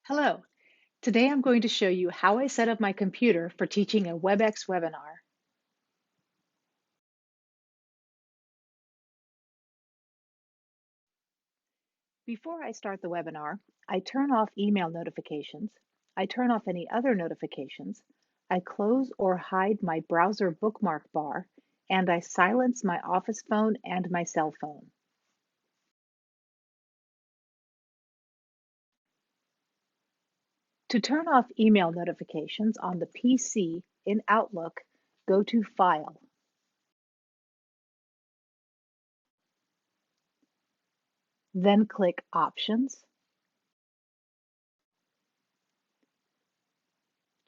Hello. Today I'm going to show you how I set up my computer for teaching a WebEx webinar. Before I start the webinar, I turn off email notifications, I turn off any other notifications, I close or hide my browser bookmark bar, and I silence my office phone and my cell phone. To turn off email notifications on the PC in Outlook, go to File, then click Options.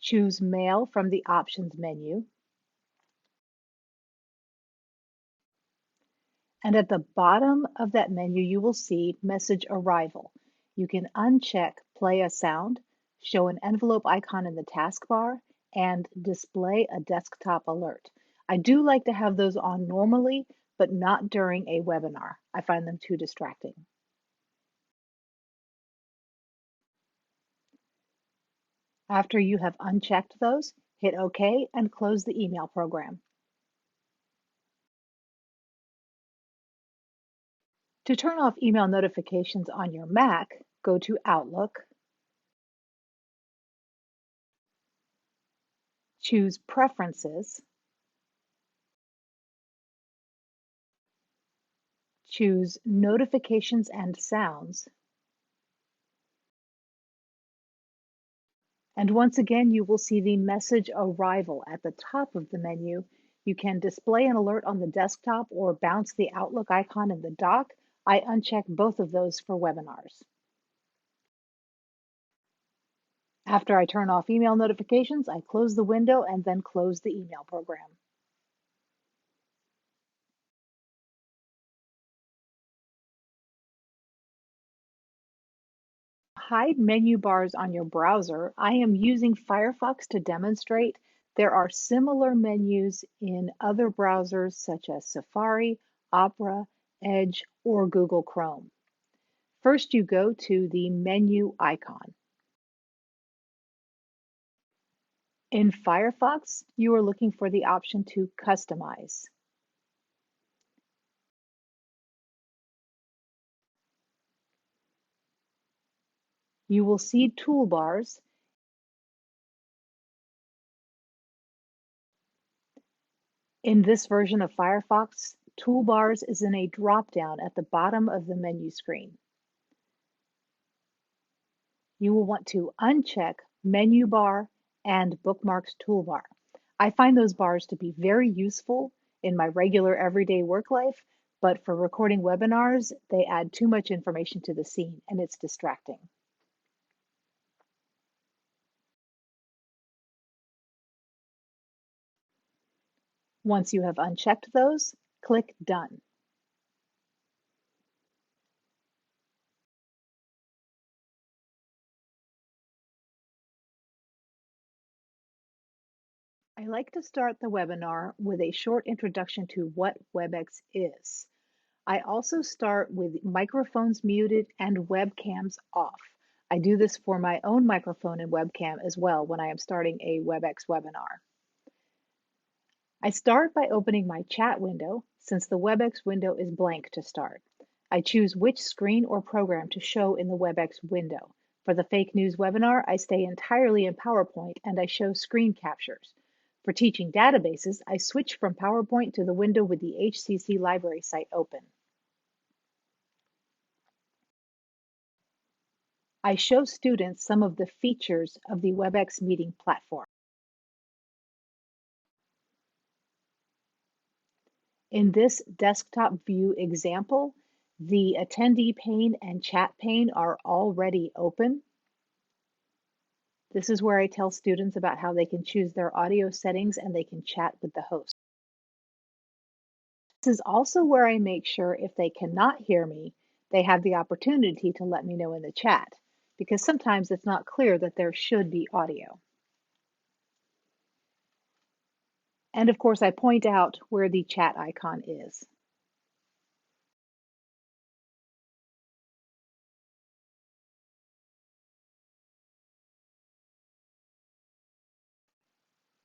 Choose Mail from the Options menu, and at the bottom of that menu, you will see Message Arrival. You can uncheck Play a Sound, show an envelope icon in the taskbar, and display a desktop alert. I do like to have those on normally, but not during a webinar. I find them too distracting. After you have unchecked those, hit OK and close the email program. To turn off email notifications on your Mac, go to Outlook, choose Preferences, choose Notifications and Sounds, and once again you will see the message arrival at the top of the menu. You can display an alert on the desktop or bounce the Outlook icon in the dock. I uncheck both of those for webinars. After I turn off email notifications, I close the window and then close the email program. Hide menu bars on your browser. I am using Firefox to demonstrate. There are similar menus in other browsers such as Safari, Opera, Edge, or Google Chrome. First, you go to the menu icon. In Firefox, you are looking for the option to customize. You will see toolbars. In this version of Firefox, toolbars is in a drop-down at the bottom of the menu screen. You will want to uncheck Menu Bar and Bookmarks Toolbar. I find those bars to be very useful in my regular everyday work life, but for recording webinars, they add too much information to the scene and it's distracting. Once you have unchecked those, click Done. I like to start the webinar with a short introduction to what WebEx is. I also start with microphones muted and webcams off. I do this for my own microphone and webcam as well when I am starting a WebEx webinar. I start by opening my chat window since the WebEx window is blank to start. I choose which screen or program to show in the WebEx window. For the fake news webinar, I stay entirely in PowerPoint and I show screen captures. For teaching databases, I switch from PowerPoint to the window with the HCC library site open. I show students some of the features of the WebEx meeting platform. In this desktop view example, the attendee pane and chat pane are already open. This is where I tell students about how they can choose their audio settings and they can chat with the host. This is also where I make sure if they cannot hear me, they have the opportunity to let me know in the chat, because sometimes it's not clear that there should be audio. And of course, I point out where the chat icon is.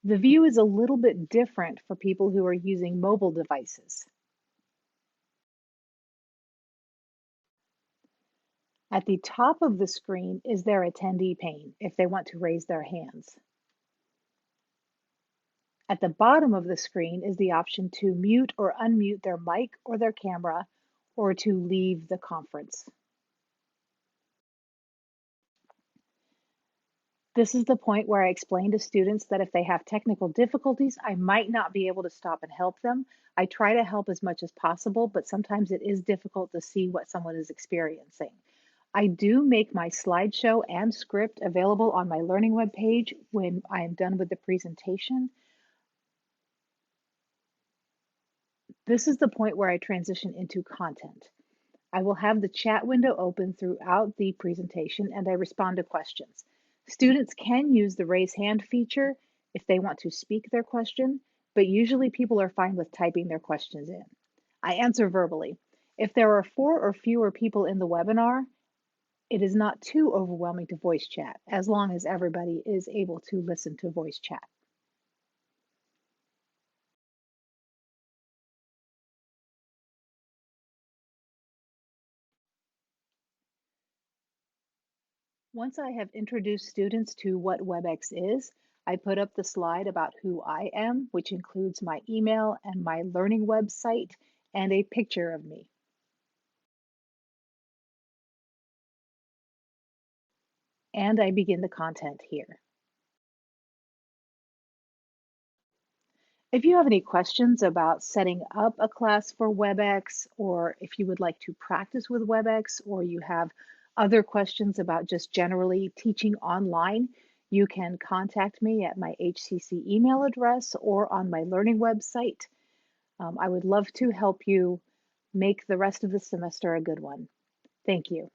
The view is a little bit different for people who are using mobile devices. At the top of the screen is their attendee pane if they want to raise their hands. At the bottom of the screen is the option to mute or unmute their mic or their camera, or to leave the conference. This is the point where I explain to students that if they have technical difficulties, I might not be able to stop and help them. I try to help as much as possible, but sometimes it is difficult to see what someone is experiencing. I do make my slideshow and script available on my Learning Web page when I am done with the presentation. This is the point where I transition into content. I will have the chat window open throughout the presentation and I respond to questions. Students can use the raise hand feature if they want to speak their question, but usually people are fine with typing their questions in. I answer verbally. If there are 4 or fewer people in the webinar, it is not too overwhelming to voice chat, as long as everybody is able to listen to voice chat. Once I have introduced students to what WebEx is, I put up the slide about who I am, which includes my email and my learning website and a picture of me. And I begin the content here. If you have any questions about setting up a class for WebEx, or if you would like to practice with WebEx, or you have other questions about just generally teaching online, you can contact me at my HCC email address or on my learning website. I would love to help you make the rest of the semester a good one. Thank you.